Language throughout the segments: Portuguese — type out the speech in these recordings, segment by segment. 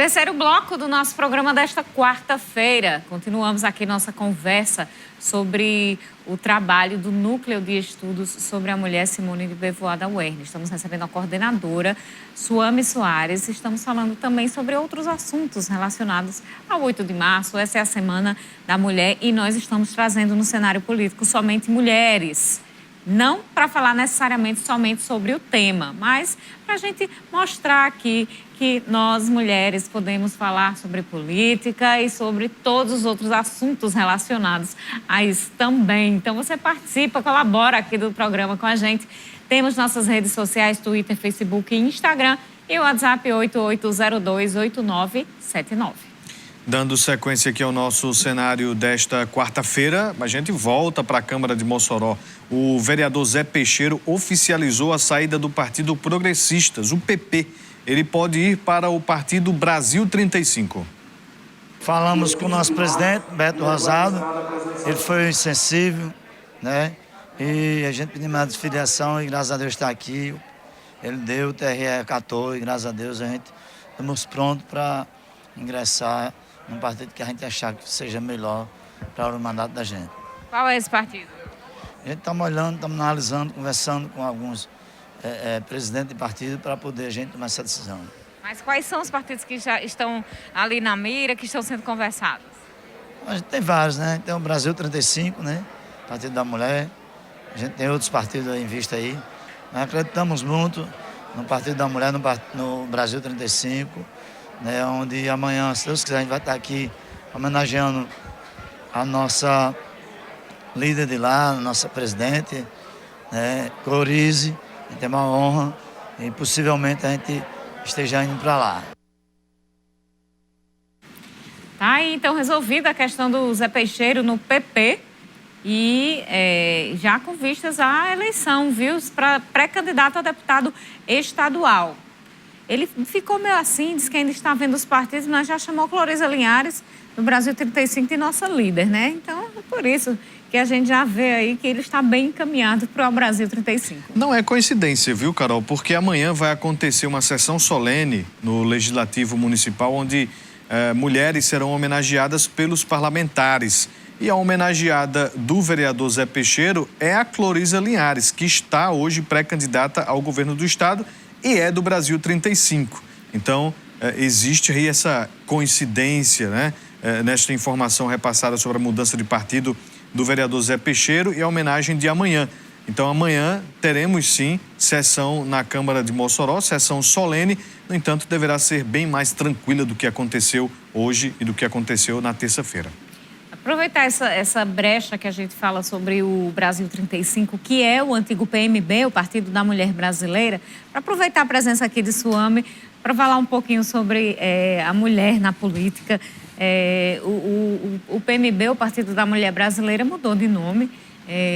Terceiro bloco do nosso programa desta quarta-feira. Continuamos aqui nossa conversa sobre o trabalho do Núcleo de Estudos sobre a Mulher Simone de Beauvoir da UERN. Estamos recebendo a coordenadora Suame Soares. Estamos falando também sobre outros assuntos relacionados ao 8 de março. Essa é a Semana da Mulher e nós estamos trazendo no cenário político somente mulheres. Não para falar necessariamente somente sobre o tema, mas para a gente mostrar aqui que nós, mulheres, podemos falar sobre política e sobre todos os outros assuntos relacionados a isso também. Então, você participa, colabora aqui do programa com a gente. Temos nossas redes sociais, Twitter, Facebook e Instagram e o WhatsApp 88028979. Dando sequência aqui ao nosso cenário desta quarta-feira, a gente volta para a Câmara de Mossoró. O vereador Zé Peixeiro oficializou a saída do Partido Progressistas, o PP. Ele pode ir para o Partido Brasil 35. Falamos com o nosso presidente, Beto Rosado. Ele foi sensível, né? E a gente pediu uma desfiliação e graças a Deus está aqui. Ele deu, o TRE acatou e graças a Deus a gente estamos prontos para ingressar num partido que a gente achar que seja melhor para o mandato da gente. Qual é esse partido? A gente está olhando, estamos analisando, conversando com alguns presidentes de partido para poder a gente tomar essa decisão. Mas quais são os partidos que já estão ali na mira, que estão sendo conversados? A gente tem vários, né? Tem o Brasil 35, né? Partido da Mulher. A gente tem outros partidos em vista aí. Nós acreditamos muito no Partido da Mulher, no Brasil 35. Né, onde amanhã, se Deus quiser, a gente vai estar aqui homenageando a nossa líder de lá, a nossa presidente, né, Clorize. A gente tem uma honra e possivelmente a gente esteja indo para lá. Tá aí, então, resolvida a questão do Zé Peixeiro no PP e já com vistas à eleição, viu, para pré-candidato a deputado estadual. Ele ficou meio assim, disse que ainda está vendo os partidos, mas já chamou Clorize Linhares, do Brasil 35, de nossa líder, né? Então, é por isso que a gente já vê aí que ele está bem encaminhado para o Brasil 35. Não é coincidência, viu, Carol? Porque amanhã vai acontecer uma sessão solene no Legislativo Municipal, onde mulheres serão homenageadas pelos parlamentares. E a homenageada do vereador Zé Peixeiro é a Clorize Linhares, que está hoje pré-candidata ao governo do estado e é do Brasil 35. Então, existe aí essa coincidência, né? Nesta informação repassada sobre a mudança de partido do vereador Zé Peixeiro e a homenagem de amanhã. Então, amanhã teremos, sim, sessão na Câmara de Mossoró, sessão solene. No entanto, deverá ser bem mais tranquila do que aconteceu hoje e do que aconteceu na terça-feira. Aproveitar essa brecha que a gente fala sobre o Brasil 35, que é o antigo PMB, o Partido da Mulher Brasileira, para aproveitar a presença aqui de Suame, para falar um pouquinho sobre a mulher na política. O PMB, o Partido da Mulher Brasileira, mudou de nome,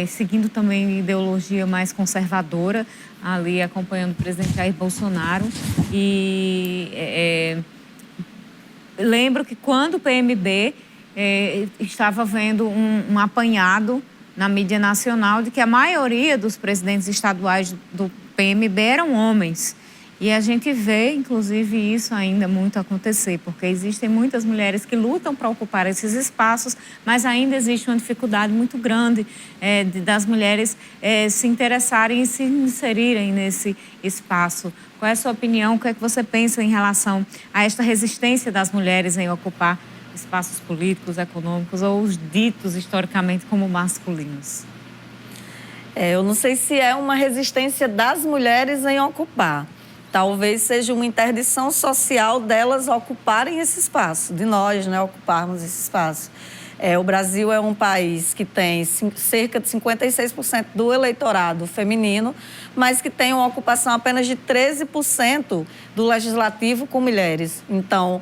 seguindo também ideologia mais conservadora, ali acompanhando o presidente Jair Bolsonaro. E lembro que quando o PMB estava vendo um apanhado na mídia nacional de que a maioria dos presidentes estaduais do PMB eram homens. E a gente vê, inclusive, isso ainda muito acontecer, porque existem muitas mulheres que lutam para ocupar esses espaços, mas ainda existe uma dificuldade muito grande das mulheres se interessarem e se inserirem nesse espaço. Qual é a sua opinião? O que é que você pensa em relação a esta resistência das mulheres em ocupar espaços políticos, econômicos ou os ditos historicamente como masculinos? Eu não sei se é uma resistência das mulheres em ocupar. Talvez seja uma interdição social delas ocuparem esse espaço, de nós, né, ocuparmos esse espaço. O Brasil é um país que tem cerca de 56% do eleitorado feminino, mas que tem uma ocupação apenas de 13% do legislativo com mulheres. Então,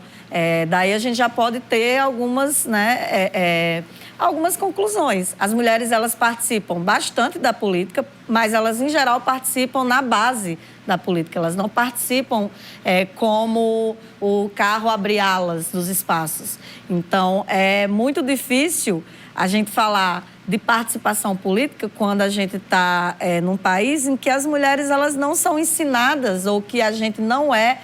daí a gente já pode ter algumas, né, algumas conclusões. As mulheres, elas participam bastante da política, mas elas, em geral, participam na base da política. Elas não participam como o carro abre alas dos espaços. Então, é muito difícil a gente falar de participação política quando a gente está num país em que as mulheres elas não são ensinadas ou que a gente não é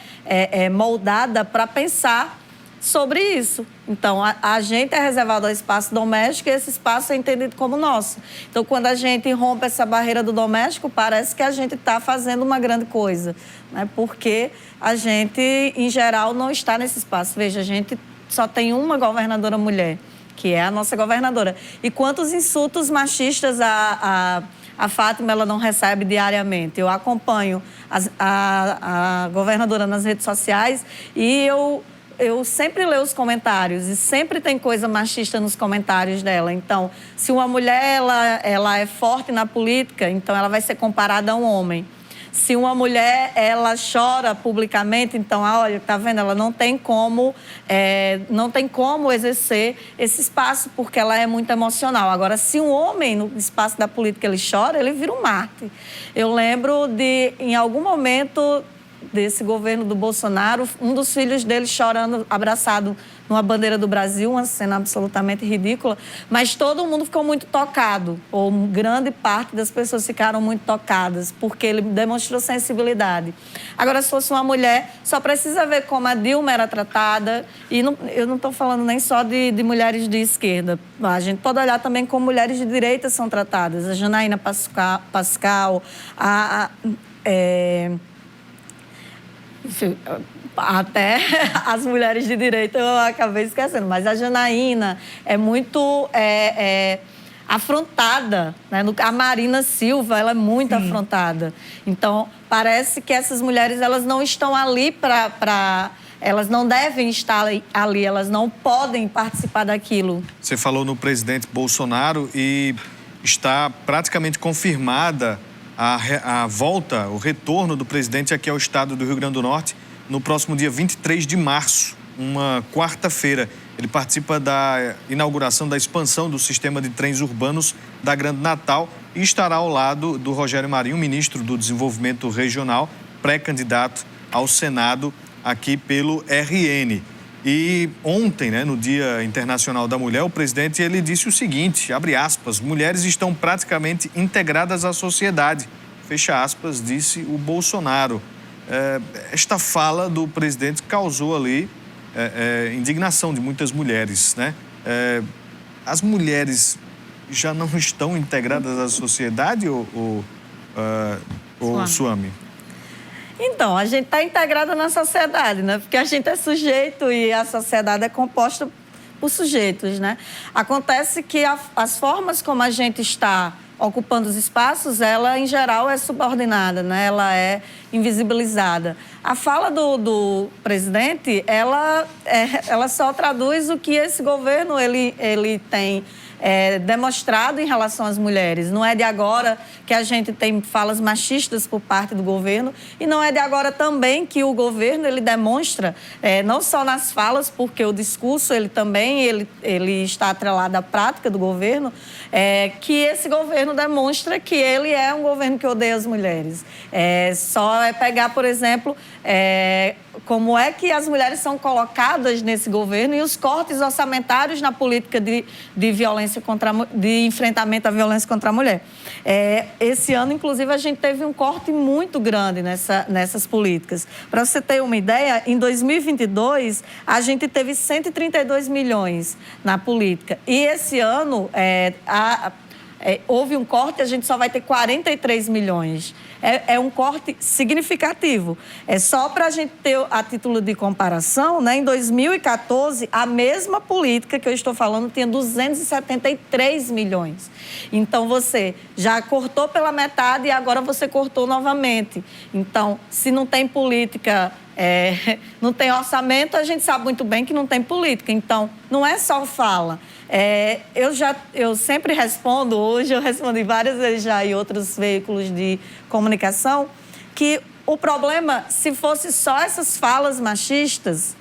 moldada para pensar sobre isso. Então, a gente é reservado ao espaço doméstico e esse espaço é entendido como nosso. Então, quando a gente rompe essa barreira do doméstico, parece que a gente está fazendo uma grande coisa, né? Porque a gente, em geral, não está nesse espaço. Veja, a gente só tem uma governadora mulher, que é a nossa governadora. E quantos insultos machistas a Fátima ela não recebe diariamente? Eu acompanho a governadora nas redes sociais e eu sempre leio os comentários e sempre tem coisa machista nos comentários dela. Então, se uma mulher ela é forte na política, então ela vai ser comparada a um homem. Se uma mulher ela chora publicamente, então, olha, tá vendo? Ela não tem como exercer esse espaço porque ela é muito emocional. Agora, se um homem no espaço da política ele chora, ele vira um Marte. Eu lembro de, em algum momento desse governo do Bolsonaro, um dos filhos dele chorando, abraçado numa bandeira do Brasil, uma cena absolutamente ridícula, mas todo mundo ficou muito tocado, ou grande parte das pessoas ficaram muito tocadas, porque ele demonstrou sensibilidade. Agora, se fosse uma mulher, só precisa ver como a Dilma era tratada, e eu não estou falando nem só de mulheres de esquerda, a gente pode olhar também como mulheres de direita são tratadas, a Janaína Pascoal, até as mulheres de direita eu acabei esquecendo, mas a Janaína é muito afrontada, né? A Marina Silva, ela é muito afrontada. Então, parece que essas mulheres elas não estão ali elas não devem estar ali, elas não podem participar daquilo. Você falou no presidente Bolsonaro e está praticamente confirmada a volta, o retorno do presidente aqui ao estado do Rio Grande do Norte no próximo dia 23 de março, uma quarta-feira. Ele participa da inauguração da expansão do sistema de trens urbanos da Grande Natal e estará ao lado do Rogério Marinho, ministro do Desenvolvimento Regional, pré-candidato ao Senado aqui pelo RN. E ontem, né, no Dia Internacional da Mulher, o presidente ele disse o seguinte, abre aspas, mulheres estão praticamente integradas à sociedade, fecha aspas, disse o Bolsonaro. Esta fala do presidente causou ali indignação de muitas mulheres, né? As mulheres já não estão integradas à sociedade ou Suami? Então, a gente está integrada na sociedade, né? Porque a gente é sujeito e a sociedade é composta por sujeitos, né? Acontece que as formas como a gente está ocupando os espaços, ela, em geral, é subordinada, né? Ela é invisibilizada. A fala do presidente, ela só traduz o que esse governo ele tem demonstrado em relação às mulheres. Não é de agora que a gente tem falas machistas por parte do governo e não é de agora também que o governo ele demonstra, não só nas falas, porque o discurso ele também ele está atrelado à prática do governo, que esse governo demonstra que ele é um governo que odeia as mulheres. Só é pegar, por exemplo, como é que as mulheres são colocadas nesse governo e os cortes orçamentários na política de violência de enfrentamento à violência contra a mulher. Esse ano, inclusive, a gente teve um corte muito grande nessas políticas. Para você ter uma ideia, em 2022, a gente teve 132 milhões na política. E esse ano, houve um corte, a gente só vai ter 43 milhões. É um corte significativo. Só para a gente ter a título de comparação, né, em 2014, a mesma política que eu estou falando tinha 273 milhões. Então, você já cortou pela metade e agora você cortou novamente. Então, se não tem política, não tem orçamento, a gente sabe muito bem que não tem política. Então, não é só fala. Eu sempre respondo, hoje eu respondi várias vezes já em outros veículos de comunicação, que o problema, se fosse só essas falas machistas,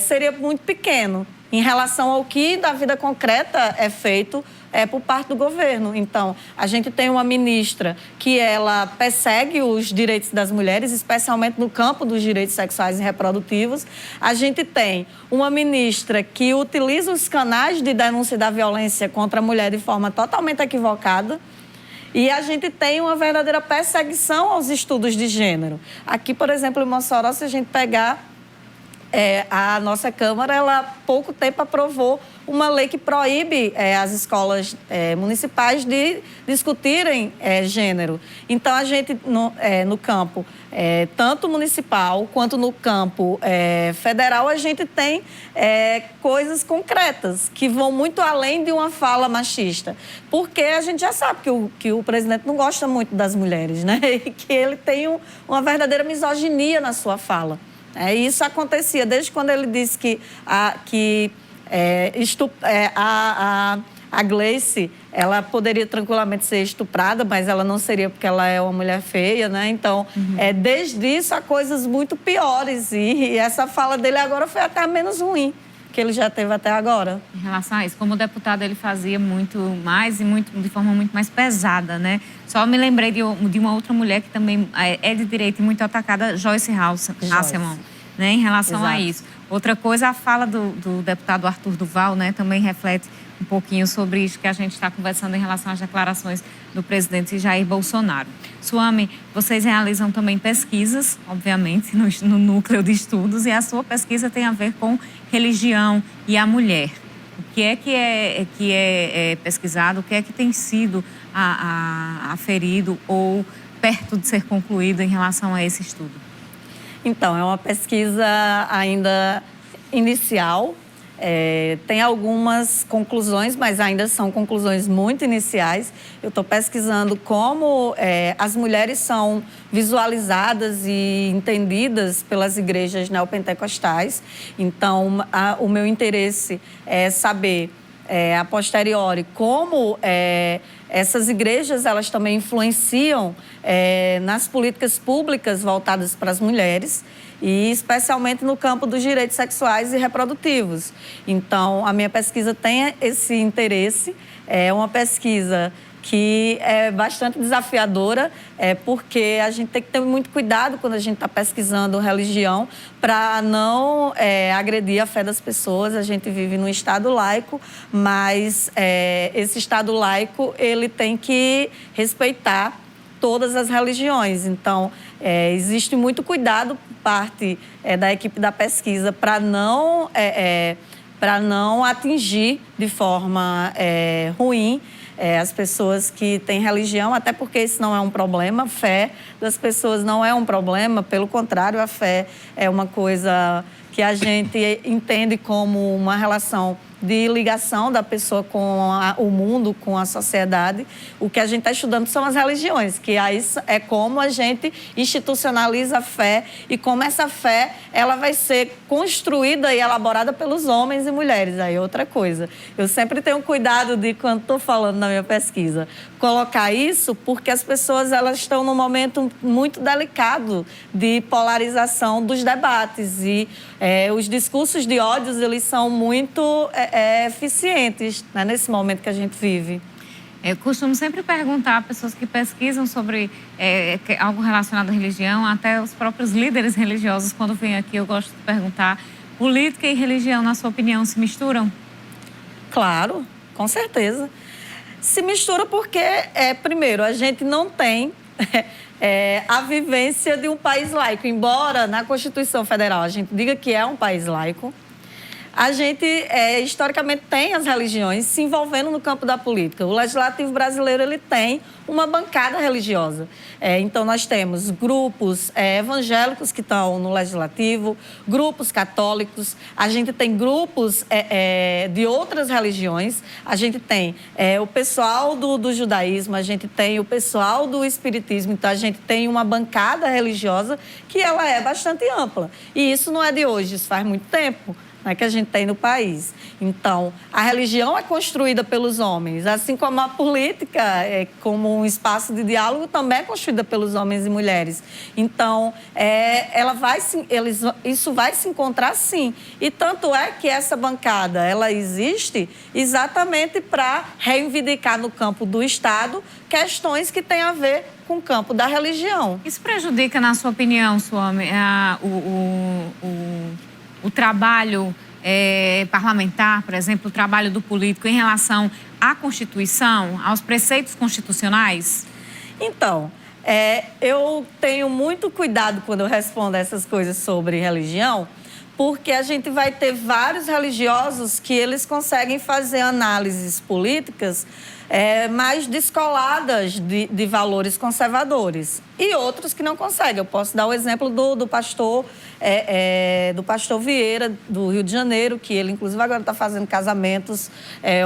seria muito pequeno em relação ao que da vida concreta é feito por parte do governo. Então, a gente tem uma ministra que ela persegue os direitos das mulheres, especialmente no campo dos direitos sexuais e reprodutivos. A gente tem uma ministra que utiliza os canais de denúncia da violência contra a mulher de forma totalmente equivocada. E a gente tem uma verdadeira perseguição aos estudos de gênero. Aqui, por exemplo, em Mossoró, se a gente pegar, a nossa Câmara, ela há pouco tempo aprovou uma lei que proíbe as escolas municipais de discutirem gênero. Então, a gente, no campo, tanto municipal quanto no campo federal, a gente tem coisas concretas que vão muito além de uma fala machista. Porque a gente já sabe que o presidente não gosta muito das mulheres, né? E que ele tem uma verdadeira misoginia na sua fala. Isso acontecia desde quando ele disse que a Gleice, ela poderia tranquilamente ser estuprada, mas ela não seria porque ela é uma mulher feia, né? Então, desde isso há coisas muito piores e essa fala dele agora foi até menos ruim que ele já teve até agora. Em relação a isso, como deputado, ele fazia muito mais e de forma muito mais pesada, né? Só me lembrei de uma outra mulher que também é de direito e muito atacada, Joyce Hasselmann, né? Em relação a isso. Outra coisa, a fala do deputado Arthur Duval, né? Também reflete um pouquinho sobre isso que a gente está conversando em relação às declarações do presidente Jair Bolsonaro. Suami, vocês realizam também pesquisas, obviamente, no núcleo de estudos, e a sua pesquisa tem a ver com religião e a mulher. O que é pesquisado, o que é que tem sido aferido ou perto de ser concluído em relação a esse estudo? Então, é uma pesquisa ainda inicial. Tem algumas conclusões, mas ainda são conclusões muito iniciais. Eu estou pesquisando como as mulheres são visualizadas e entendidas pelas igrejas neopentecostais. Então, o meu interesse é saber, a posteriori, como essas igrejas elas também influenciam nas políticas públicas voltadas para as mulheres, e especialmente no campo dos direitos sexuais e reprodutivos. Então, a minha pesquisa tem esse interesse. É uma pesquisa que é bastante desafiadora, porque a gente tem que ter muito cuidado quando a gente está pesquisando religião para não agredir a fé das pessoas. A gente vive num Estado laico, mas esse Estado laico ele tem que respeitar todas as religiões. Então, existe muito cuidado por parte da equipe da pesquisa para não atingir de forma ruim as pessoas que têm religião, até porque isso não é um problema. A fé das pessoas não é um problema, pelo contrário, a fé é uma coisa que a gente entende como uma relação de ligação da pessoa com o mundo, com a sociedade. O que a gente está estudando são as religiões, que aí é como a gente institucionaliza a fé e como essa fé ela vai ser construída e elaborada pelos homens e mulheres. Aí outra coisa. Eu sempre tenho cuidado de, quando estou falando na minha pesquisa, colocar isso porque as pessoas elas estão num momento muito delicado de polarização dos debates e os discursos de ódios eles são muito eficientes, né, nesse momento que a gente vive. Eu costumo sempre perguntar a pessoas que pesquisam sobre algo relacionado à religião, até os próprios líderes religiosos, quando vêm aqui, eu gosto de perguntar: política e religião, na sua opinião, se misturam? Claro, com certeza. Se mistura porque, primeiro, a gente não tem a vivência de um país laico. Embora na Constituição Federal a gente diga que é um país laico, a gente, historicamente, tem as religiões se envolvendo no campo da política. O Legislativo brasileiro ele tem uma bancada religiosa. Então, nós temos grupos evangélicos que estão no Legislativo, grupos católicos, a gente tem grupos de outras religiões, a gente tem o pessoal do judaísmo, a gente tem o pessoal do espiritismo, então a gente tem uma bancada religiosa que ela é bastante ampla. E isso não é de hoje, isso faz muito tempo. né, que a gente tem no país. Então, a religião é construída pelos homens, assim como a política, como um espaço de diálogo, também é construída pelos homens e mulheres. Então, isso vai se encontrar sim. E tanto é que essa bancada, ela existe exatamente para reivindicar no campo do Estado questões que têm a ver com o campo da religião. Isso prejudica, na sua opinião, Suame, o trabalho parlamentar, por exemplo, o trabalho do político em relação à Constituição, aos preceitos constitucionais? Então, eu tenho muito cuidado quando eu respondo essas coisas sobre religião, porque a gente vai ter vários religiosos que eles conseguem fazer análises políticas mais descoladas de valores conservadores. E outros que não conseguem. Eu posso dar o exemplo do pastor Vieira, do Rio de Janeiro, que ele, inclusive, agora está fazendo casamentos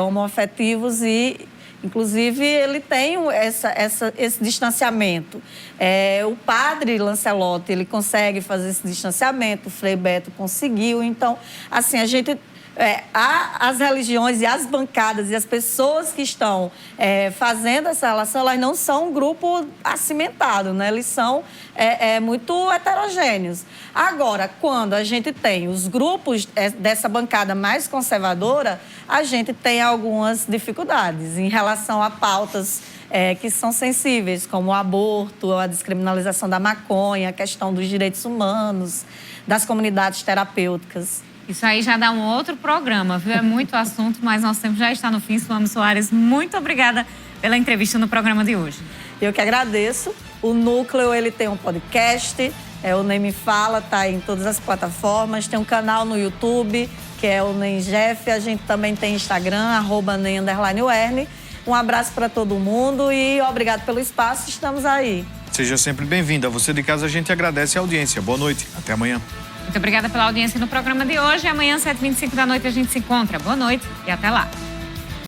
homoafetivos e, inclusive, ele tem esse distanciamento. O padre Lancelotti, ele consegue fazer esse distanciamento, o Frei Beto conseguiu. Então, assim, a gente... as religiões e as bancadas e as pessoas que estão fazendo essa relação, elas não são um grupo acimentado, né? Eles são muito heterogêneos. Agora, quando a gente tem os grupos dessa bancada mais conservadora, a gente tem algumas dificuldades em relação a pautas que são sensíveis, como o aborto, a descriminalização da maconha, a questão dos direitos humanos, das comunidades terapêuticas. Isso aí já dá um outro programa, viu? É muito assunto, mas nosso tempo já está no fim. Suame Soares, muito obrigada pela entrevista no programa de hoje. Eu que agradeço. O Núcleo, ele tem um podcast, o Nem Me Fala, tá em todas as plataformas. Tem um canal no YouTube, que é o Nem Jeff. A gente também tem Instagram, @nem_Werne. Um abraço para todo mundo e obrigado pelo espaço. Estamos aí. Seja sempre bem-vinda. Você de casa, a gente agradece a audiência. Boa noite. Até amanhã. Muito obrigada pela audiência no programa de hoje. Amanhã, 7h25 da noite, a gente se encontra. Boa noite e até lá.